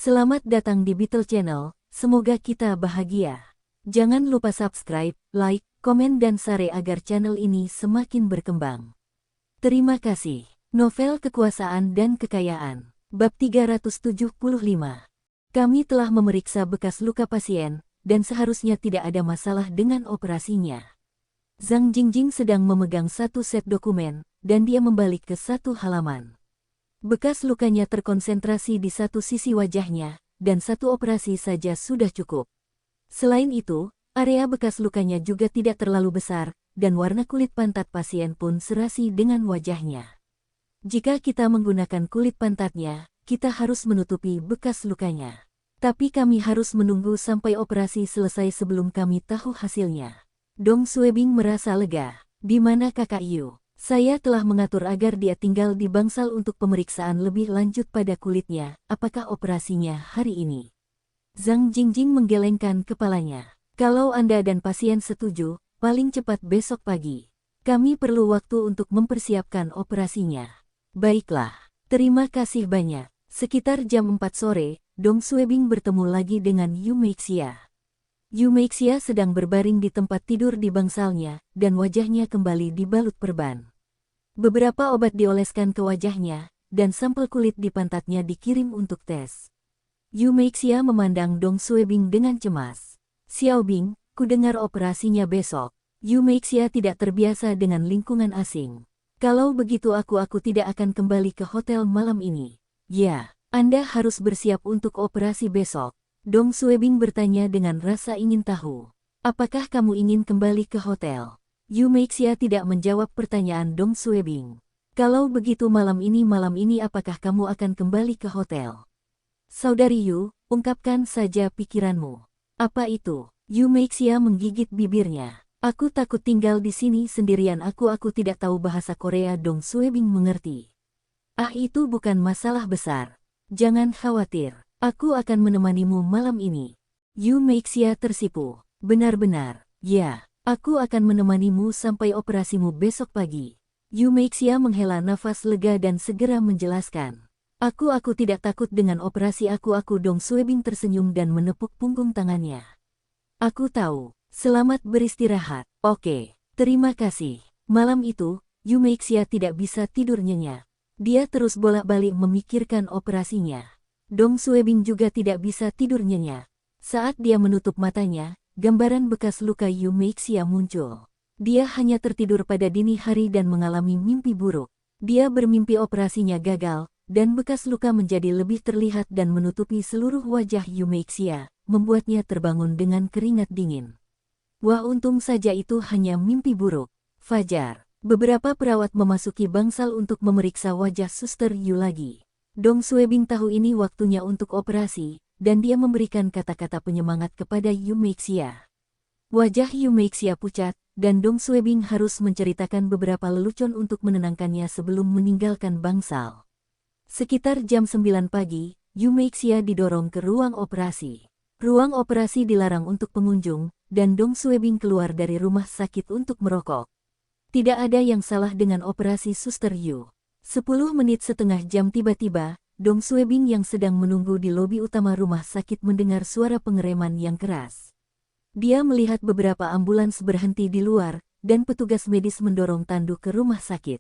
Selamat datang di Beetle Channel, semoga kita bahagia. Jangan lupa subscribe, like, komen dan share agar channel ini semakin berkembang. Terima kasih. Novel Kekuasaan dan Kekayaan, Bab 375. Kami telah memeriksa bekas luka pasien, dan seharusnya tidak ada masalah dengan operasinya. Zhang Jingjing sedang memegang satu set dokumen, dan dia membalik ke satu halaman. Bekas lukanya terkonsentrasi di satu sisi wajahnya, dan satu operasi saja sudah cukup. Selain itu, area bekas lukanya juga tidak terlalu besar, dan warna kulit pantat pasien pun serasi dengan wajahnya. Jika kita menggunakan kulit pantatnya, kita harus menutupi bekas lukanya. Tapi kami harus menunggu sampai operasi selesai sebelum kami tahu hasilnya. Dong Suebing merasa lega. Di mana Kakak Yu? Saya telah mengatur agar dia tinggal di bangsal untuk pemeriksaan lebih lanjut pada kulitnya. Apakah operasinya hari ini? Zhang Jingjing menggelengkan kepalanya. Kalau Anda dan pasien setuju, paling cepat besok pagi. Kami perlu waktu untuk mempersiapkan operasinya. Baiklah, terima kasih banyak. Sekitar jam 4 sore, Dong Suebing bertemu lagi dengan Yu Meixia. Yu Meixia sedang berbaring di tempat tidur di bangsalnya, dan wajahnya kembali dibalut perban. Beberapa obat dioleskan ke wajahnya, dan sampel kulit di pantatnya dikirim untuk tes. Yu Meixia memandang Dong Suebing dengan cemas. Xiaobing, kudengar operasinya besok. Yu Meixia tidak terbiasa dengan lingkungan asing. Kalau begitu aku tidak akan kembali ke hotel malam ini. Ya, Anda harus bersiap untuk operasi besok. Dong Suebing bertanya dengan rasa ingin tahu. Apakah kamu ingin kembali ke hotel? Yu Meixia tidak menjawab pertanyaan Dong Suebing. Kalau begitu malam ini apakah kamu akan kembali ke hotel? Saudari Yu, ungkapkan saja pikiranmu. Apa itu? Yu Meixia menggigit bibirnya. Aku takut tinggal di sini sendirian. Aku tidak tahu bahasa Korea. Dong Suebing mengerti. Itu bukan masalah besar. Jangan khawatir. Aku akan menemanimu malam ini. Yu Meixia tersipu. Benar-benar, ya, aku akan menemanimu sampai operasimu besok pagi. Yu Meixia menghela nafas lega dan segera menjelaskan. Aku tidak takut dengan operasi aku. Dong Suebing tersenyum dan menepuk punggung tangannya. Aku tahu. Selamat beristirahat. Oke, terima kasih. Malam itu, Yu Meixia tidak bisa tidur nyenyak. Dia terus bolak-balik memikirkan operasinya. Dong Suebing juga tidak bisa tidur nyenyak. Saat dia menutup matanya, gambaran bekas luka Yu Meixia muncul. Dia hanya tertidur pada dini hari dan mengalami mimpi buruk. Dia bermimpi operasinya gagal, dan bekas luka menjadi lebih terlihat dan menutupi seluruh wajah Yu Meixia, membuatnya terbangun dengan keringat dingin. Wah, untung saja itu hanya mimpi buruk. Fajar, beberapa perawat memasuki bangsal untuk memeriksa wajah Suster Yu lagi. Dong Suebing tahu ini waktunya untuk operasi, dan dia memberikan kata-kata penyemangat kepada Yu Meixia. Wajah Yu Meixia pucat, dan Dong Suebing harus menceritakan beberapa lelucon untuk menenangkannya sebelum meninggalkan bangsal. Sekitar jam 9 pagi, Yu Meixia didorong ke ruang operasi. Ruang operasi dilarang untuk pengunjung, dan Dong Suebing keluar dari rumah sakit untuk merokok. Tidak ada yang salah dengan operasi Suster Yu. 10 menit setengah jam tiba-tiba, Dong Suebing yang sedang menunggu di lobi utama rumah sakit mendengar suara pengereman yang keras. Dia melihat beberapa ambulans berhenti di luar, dan petugas medis mendorong tandu ke rumah sakit.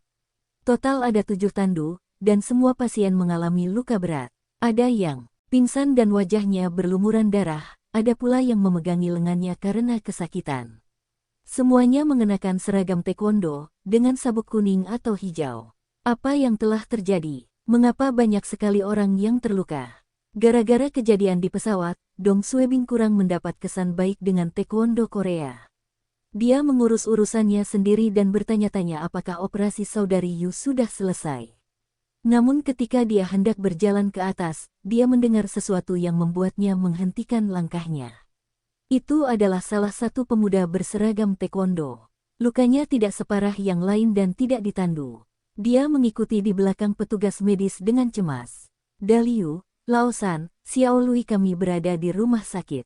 Total ada 7 tandu, dan semua pasien mengalami luka berat. Ada yang pingsan dan wajahnya berlumuran darah, ada pula yang memegangi lengannya karena kesakitan. Semuanya mengenakan seragam taekwondo, dengan sabuk kuning atau hijau. Apa yang telah terjadi? Mengapa banyak sekali orang yang terluka? Gara-gara kejadian di pesawat, Dong Suebing kurang mendapat kesan baik dengan taekwondo Korea. Dia mengurus urusannya sendiri dan bertanya-tanya apakah operasi saudari Yu sudah selesai. Namun ketika dia hendak berjalan ke atas, dia mendengar sesuatu yang membuatnya menghentikan langkahnya. Itu adalah salah satu pemuda berseragam taekwondo. Lukanya tidak separah yang lain dan tidak ditandu. Dia mengikuti di belakang petugas medis dengan cemas. Daliu, Laosan, Xiao Lui, kami berada di rumah sakit.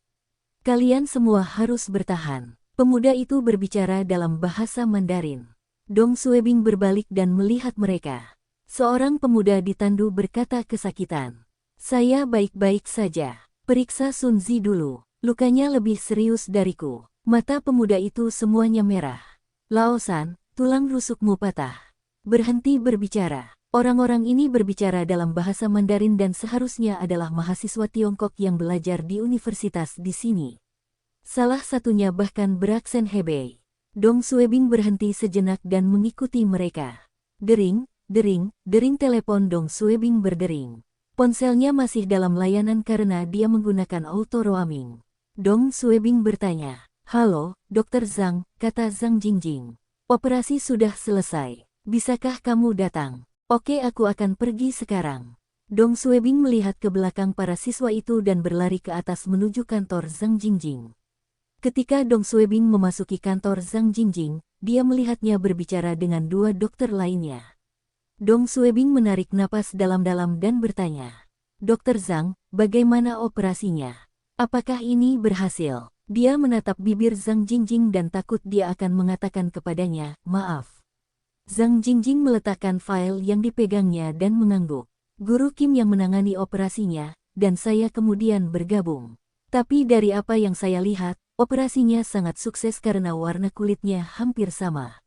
Kalian semua harus bertahan. Pemuda itu berbicara dalam bahasa Mandarin. Dong Suebing berbalik dan melihat mereka. Seorang pemuda ditandu berkata kesakitan. Saya baik-baik saja. Periksa Sunzi dulu. Lukanya lebih serius dariku. Mata pemuda itu semuanya merah. Laosan, tulang rusukmu patah. Berhenti berbicara. Orang-orang ini berbicara dalam bahasa Mandarin dan seharusnya adalah mahasiswa Tiongkok yang belajar di universitas di sini. Salah satunya bahkan beraksen Hebei. Dong Suebing berhenti sejenak dan mengikuti mereka. Dering, dering, dering telepon Dong Suebing berdering. Ponselnya masih dalam layanan karena dia menggunakan auto roaming. Dong Suebing bertanya, "Halo, Dokter Zhang," kata Zhang Jingjing. "Operasi sudah selesai. Bisakah kamu datang?" "Oke, aku akan pergi sekarang." Dong Suebing melihat ke belakang para siswa itu dan berlari ke atas menuju kantor Zhang Jingjing. Ketika Dong Suebing memasuki kantor Zhang Jingjing, dia melihatnya berbicara dengan dua dokter lainnya. Dong Suebing menarik napas dalam-dalam dan bertanya, "Dokter Zhang, bagaimana operasinya? Apakah ini berhasil?" Dia menatap bibir Zhang Jingjing dan takut dia akan mengatakan kepadanya, "Maaf." Zhang Jingjing meletakkan file yang dipegangnya dan mengangguk. "Guru Kim yang menangani operasinya, dan saya kemudian bergabung. Tapi dari apa yang saya lihat, operasinya sangat sukses karena warna kulitnya hampir sama."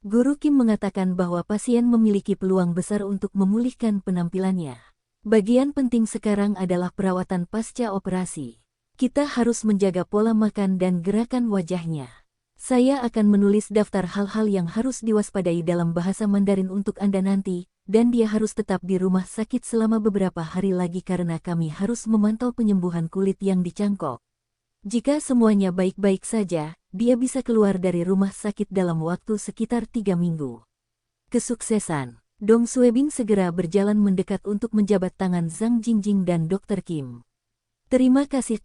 Guru Kim mengatakan bahwa pasien memiliki peluang besar untuk memulihkan penampilannya. "Bagian penting sekarang adalah perawatan pasca operasi. Kita harus menjaga pola makan dan gerakan wajahnya. Saya akan menulis daftar hal-hal yang harus diwaspadai dalam bahasa Mandarin untuk Anda nanti, dan dia harus tetap di rumah sakit selama beberapa hari lagi karena kami harus memantau penyembuhan kulit yang dicangkok. Jika semuanya baik-baik saja, dia bisa keluar dari rumah sakit dalam waktu sekitar 3 minggu. Kesuksesan. Dong Suebing segera berjalan mendekat untuk menjabat tangan Zhang Jingjing dan Dr. Kim. Terima kasih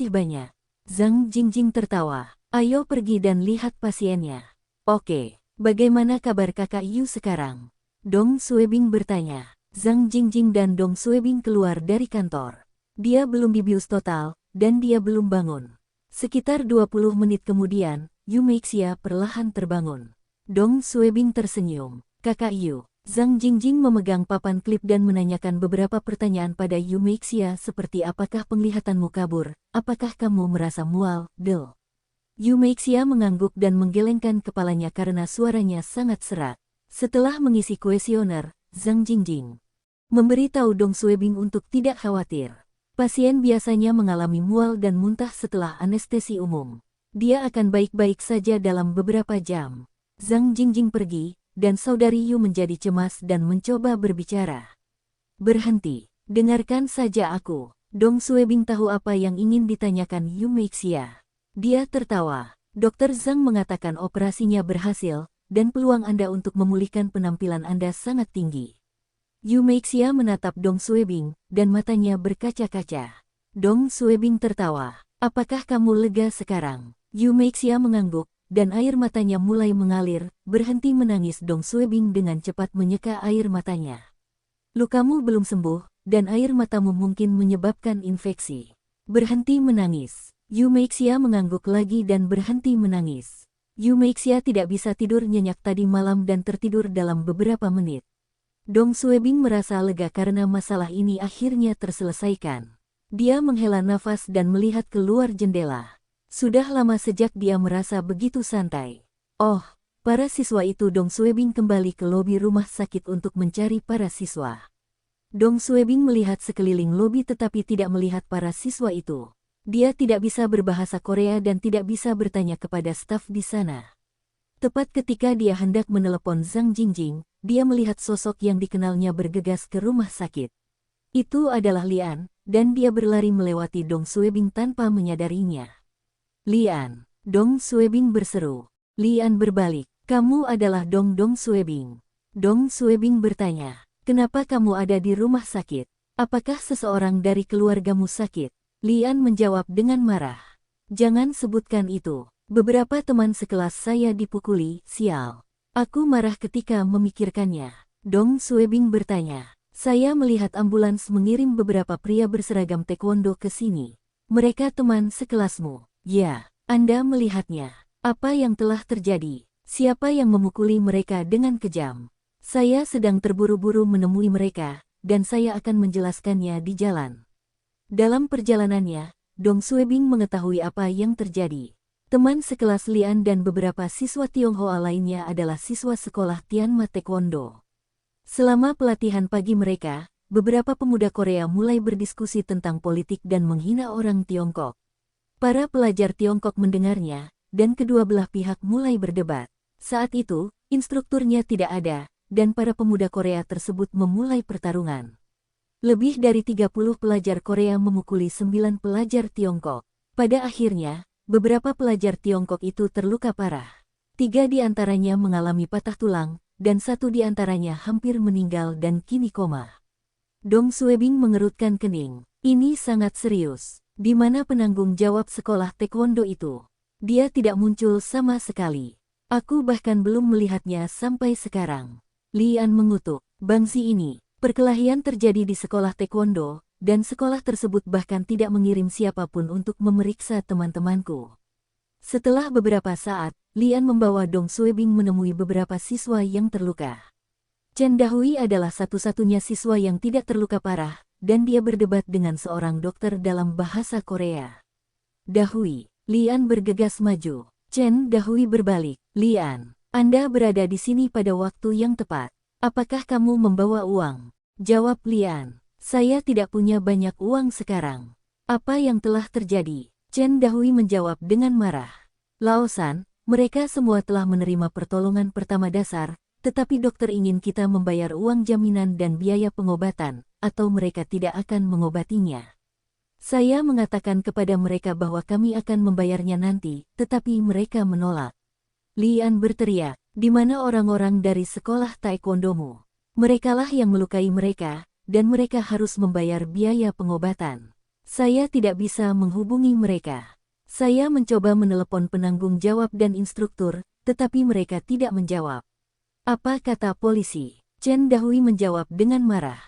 banyak." Zhang Jingjing tertawa. "Ayo pergi dan lihat pasiennya." "Oke, bagaimana kabar kakak Yu sekarang?" Dong Suebing bertanya. Zhang Jingjing dan Dong Suebing keluar dari kantor. Dia belum dibius total, dan dia belum bangun. Sekitar 20 menit kemudian, Yu Meixia perlahan terbangun. Dong Suebing tersenyum. "Kakak Yu." Zhang Jingjing memegang papan klip dan menanyakan beberapa pertanyaan pada Yu Meixia seperti apakah penglihatanmu kabur, apakah kamu merasa mual, Del. Yu Meixia mengangguk dan menggelengkan kepalanya karena suaranya sangat serak. Setelah mengisi kuesioner, Zhang Jingjing memberitahu Dong Suebing untuk tidak khawatir. Pasien biasanya mengalami mual dan muntah setelah anestesi umum. Dia akan baik-baik saja dalam beberapa jam. Zhang Jingjing pergi, dan saudari Yu menjadi cemas dan mencoba berbicara. "Berhenti, dengarkan saja aku." Dong Suebing tahu apa yang ingin ditanyakan Yu Meixia. Dia tertawa. "Dokter Zhang mengatakan operasinya berhasil, dan peluang Anda untuk memulihkan penampilan Anda sangat tinggi." Yu Meixia menatap Dong Suebing, dan matanya berkaca-kaca. Dong Suebing tertawa. "Apakah kamu lega sekarang?" Yu Meixia mengangguk, dan air matanya mulai mengalir. "Berhenti menangis." Dong Suebing dengan cepat menyeka air matanya. "Lukamu belum sembuh, dan air matamu mungkin menyebabkan infeksi. Berhenti menangis." Yu Meixia mengangguk lagi dan berhenti menangis. Yu Meixia tidak bisa tidur nyenyak tadi malam dan tertidur dalam beberapa menit. Dong Suebing merasa lega karena masalah ini akhirnya terselesaikan. Dia menghela nafas dan melihat keluar jendela. Sudah lama sejak dia merasa begitu santai. "Oh, para siswa itu." Dong Suebing kembali ke lobi rumah sakit untuk mencari para siswa. Dong Suebing melihat sekeliling lobi tetapi tidak melihat para siswa itu. Dia tidak bisa berbahasa Korea dan tidak bisa bertanya kepada staf di sana. Tepat ketika dia hendak menelepon Zhang Jingjing, dia melihat sosok yang dikenalnya bergegas ke rumah sakit. Itu adalah Lian, dan dia berlari melewati Dong Suebing tanpa menyadarinya. "Lian!" Dong Suebing berseru. Lian berbalik. "Kamu adalah Dong Suebing?" Dong Suebing bertanya. "Kenapa kamu ada di rumah sakit? Apakah seseorang dari keluargamu sakit?" Lian menjawab dengan marah. "Jangan sebutkan itu. Beberapa teman sekelas saya dipukuli, sial. Aku marah ketika memikirkannya." Dong Suebing bertanya. "Saya melihat ambulans mengirim beberapa pria berseragam taekwondo ke sini. Mereka teman sekelasmu." "Ya, Anda melihatnya. Apa yang telah terjadi? Siapa yang memukuli mereka dengan kejam?" "Saya sedang terburu-buru menemui mereka, dan saya akan menjelaskannya di jalan. Dalam perjalanannya, Dong Suebing mengetahui apa yang terjadi. Teman sekelas Lian dan beberapa siswa Tionghoa lainnya adalah siswa sekolah Tianma Taekwondo. Selama pelatihan pagi mereka, beberapa pemuda Korea mulai berdiskusi tentang politik dan menghina orang Tiongkok. Para pelajar Tiongkok mendengarnya, dan kedua belah pihak mulai berdebat. Saat itu, instrukturnya tidak ada, dan para pemuda Korea tersebut memulai pertarungan. Lebih dari 30 pelajar Korea memukuli 9 pelajar Tiongkok. Pada akhirnya, beberapa pelajar Tiongkok itu terluka parah. 3 di antaranya mengalami patah tulang, dan 1 di antaranya hampir meninggal dan kini koma. Dong Suebing mengerutkan kening. Ini sangat serius. Di mana penanggung jawab sekolah taekwondo itu? Dia tidak muncul sama sekali. Aku bahkan belum melihatnya sampai sekarang. Lian mengutuk. Bangsi ini, perkelahian terjadi di sekolah taekwondo, dan sekolah tersebut bahkan tidak mengirim siapapun untuk memeriksa teman-temanku. Setelah beberapa saat, Lian membawa Dong Suebing menemui beberapa siswa yang terluka. Chen Dahui adalah satu-satunya siswa yang tidak terluka parah, dan dia berdebat dengan seorang dokter dalam bahasa Korea. Dahui, Lian bergegas maju. Chen Dahui berbalik. Lian, Anda berada di sini pada waktu yang tepat. Apakah kamu membawa uang? Jawab Lian, saya tidak punya banyak uang sekarang. Apa yang telah terjadi? Chen Dahui menjawab dengan marah. Laosan, mereka semua telah menerima pertolongan pertama dasar, tetapi dokter ingin kita membayar uang jaminan dan biaya pengobatan, atau mereka tidak akan mengobatinya. Saya mengatakan kepada mereka bahwa kami akan membayarnya nanti, tetapi mereka menolak. Lian berteriak, di mana orang-orang dari sekolah taekwondomu? Merekalah yang melukai mereka, dan mereka harus membayar biaya pengobatan. Saya tidak bisa menghubungi mereka. Saya mencoba menelepon penanggung jawab dan instruktur, tetapi mereka tidak menjawab. Apa kata polisi? Chen Dahui menjawab dengan marah.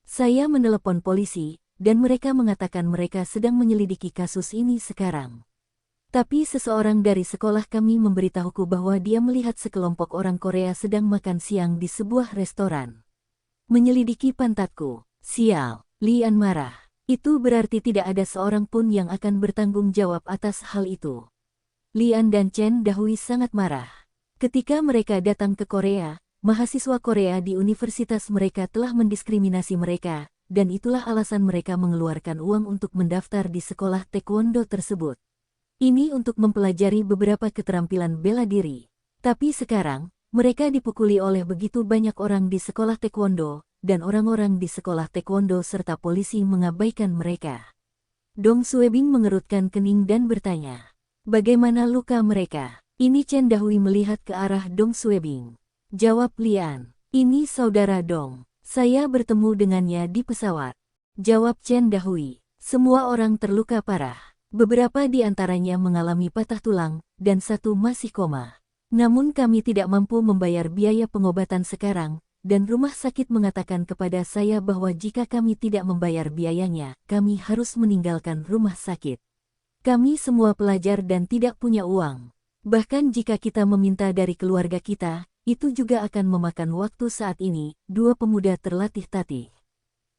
Saya menelepon polisi, dan mereka mengatakan mereka sedang menyelidiki kasus ini sekarang. Tapi seseorang dari sekolah kami memberitahuku bahwa dia melihat sekelompok orang Korea sedang makan siang di sebuah restoran. Menyelidiki pantatku. Sial, Lian marah. Itu berarti tidak ada seorang pun yang akan bertanggung jawab atas hal itu. Lian dan Chen Dahui sangat marah. Ketika mereka datang ke Korea, mahasiswa Korea di universitas mereka telah mendiskriminasi mereka, dan itulah alasan mereka mengeluarkan uang untuk mendaftar di sekolah taekwondo tersebut. Ini untuk mempelajari beberapa keterampilan bela diri. Tapi sekarang, mereka dipukuli oleh begitu banyak orang di sekolah taekwondo, dan orang-orang di sekolah taekwondo serta polisi mengabaikan mereka. Dong Suebing mengerutkan kening dan bertanya, bagaimana luka mereka? Ini Chen Dahui melihat ke arah Dong Suebing. Jawab Lian, ini saudara Dong. Saya bertemu dengannya di pesawat. Jawab Chen Dahui, semua orang terluka parah. Beberapa di antaranya mengalami patah tulang, dan 1 masih koma. Namun kami tidak mampu membayar biaya pengobatan sekarang, dan rumah sakit mengatakan kepada saya bahwa jika kami tidak membayar biayanya, kami harus meninggalkan rumah sakit. Kami semua pelajar dan tidak punya uang. Bahkan jika kita meminta dari keluarga kita, itu juga akan memakan waktu saat ini. 2 pemuda terlatih-tatih.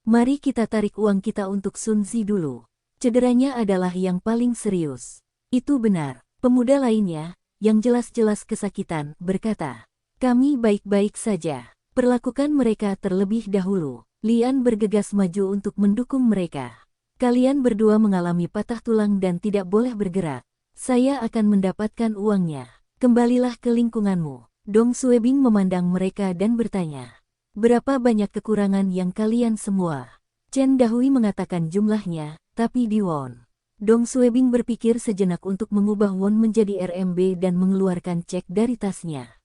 Mari kita tarik uang kita untuk Sun Zi dulu. Cederanya adalah yang paling serius. Itu benar. Pemuda lainnya, yang jelas-jelas kesakitan, berkata, kami baik-baik saja. Perlakukan mereka terlebih dahulu. Lian bergegas maju untuk mendukung mereka. Kalian berdua mengalami patah tulang dan tidak boleh bergerak. Saya akan mendapatkan uangnya. Kembalilah ke lingkunganmu. Dong Suebing memandang mereka dan bertanya, berapa banyak kekurangan yang kalian semua? Chen Dahui mengatakan jumlahnya, tapi di won. Dong Suebing berpikir sejenak untuk mengubah won menjadi RMB dan mengeluarkan cek dari tasnya.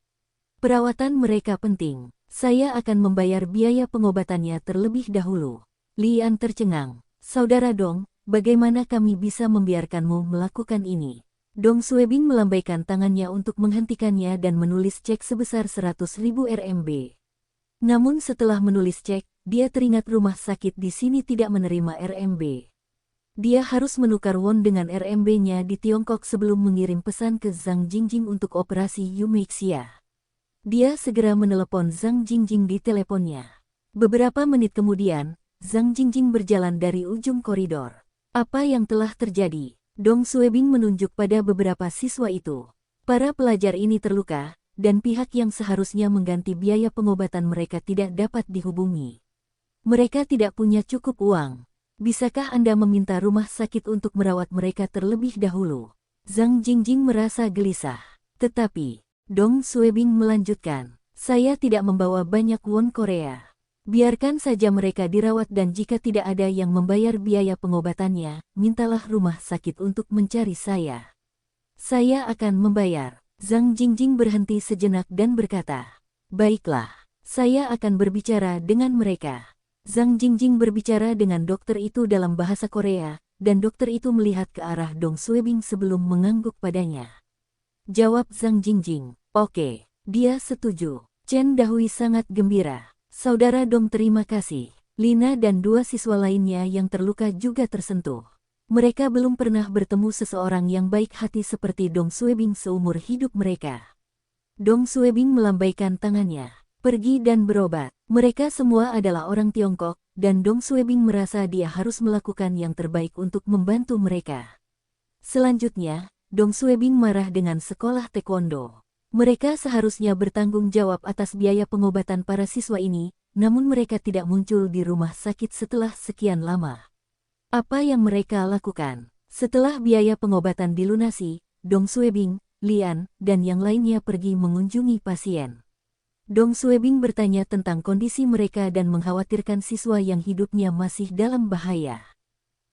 Perawatan mereka penting. Saya akan membayar biaya pengobatannya terlebih dahulu. Lian tercengang. Saudara Dong, bagaimana kami bisa membiarkanmu melakukan ini? Dong Suebing melambaikan tangannya untuk menghentikannya dan menulis cek sebesar 100.000 RMB. Namun setelah menulis cek, dia teringat rumah sakit di sini tidak menerima RMB. Dia harus menukar won dengan RMB-nya di Tiongkok sebelum mengirim pesan ke Zhang Jingjing untuk operasi Yumeixia. Dia segera menelepon Zhang Jingjing di teleponnya. Beberapa menit kemudian, Zhang Jingjing berjalan dari ujung koridor. Apa yang telah terjadi? Dong Suebing menunjuk pada beberapa siswa itu. Para pelajar ini terluka, dan pihak yang seharusnya mengganti biaya pengobatan mereka tidak dapat dihubungi. Mereka tidak punya cukup uang. Bisakah Anda meminta rumah sakit untuk merawat mereka terlebih dahulu? Zhang Jingjing merasa gelisah. Tetapi, Dong Suebing melanjutkan, saya tidak membawa banyak won Korea. Biarkan saja mereka dirawat dan jika tidak ada yang membayar biaya pengobatannya, mintalah rumah sakit untuk mencari saya. Saya akan membayar. Zhang Jingjing berhenti sejenak dan berkata, baiklah, saya akan berbicara dengan mereka. Zhang Jingjing berbicara dengan dokter itu dalam bahasa Korea, dan dokter itu melihat ke arah Dong Suebing sebelum mengangguk padanya. Jawab Zhang Jingjing, oke, dia setuju. Chen Dahui sangat gembira. Saudara Dong, terima kasih. Lina dan dua siswa lainnya yang terluka juga tersentuh. Mereka belum pernah bertemu seseorang yang baik hati seperti Dong Suebing seumur hidup mereka. Dong Suebing melambaikan tangannya. Pergi dan berobat. Mereka semua adalah orang Tiongkok, dan Dong Suebing merasa dia harus melakukan yang terbaik untuk membantu mereka. Selanjutnya, Dong Suebing marah dengan sekolah taekwondo. Mereka seharusnya bertanggung jawab atas biaya pengobatan para siswa ini, namun mereka tidak muncul di rumah sakit setelah sekian lama. Apa yang mereka lakukan? Setelah biaya pengobatan dilunasi, Dong Suebing, Lian, dan yang lainnya pergi mengunjungi pasien. Dong Suebing bertanya tentang kondisi mereka dan mengkhawatirkan siswa yang hidupnya masih dalam bahaya.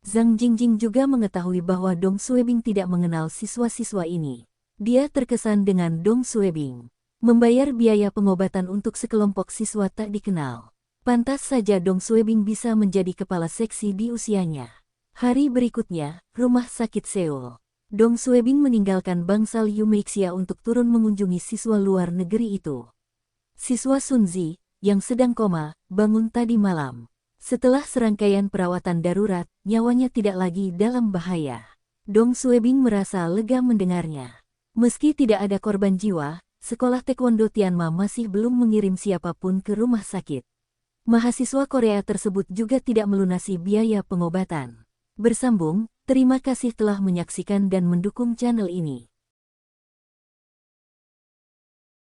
Zhang Jingjing juga mengetahui bahwa Dong Suebing tidak mengenal siswa-siswa ini. Dia terkesan dengan Dong Suebing. Membayar biaya pengobatan untuk sekelompok siswa tak dikenal. Pantas saja Dong Suebing bisa menjadi kepala seksi di usianya. Hari berikutnya, rumah sakit Seoul. Dong Suebing meninggalkan bangsal Yu Meixia untuk turun mengunjungi siswa luar negeri itu. Siswa Sunzi, yang sedang koma, bangun tadi malam. Setelah serangkaian perawatan darurat, nyawanya tidak lagi dalam bahaya. Dong Suebing merasa lega mendengarnya. Meski tidak ada korban jiwa, sekolah taekwondo Tianma masih belum mengirim siapapun ke rumah sakit. Mahasiswa Korea tersebut juga tidak melunasi biaya pengobatan. Bersambung, terima kasih telah menyaksikan dan mendukung channel ini.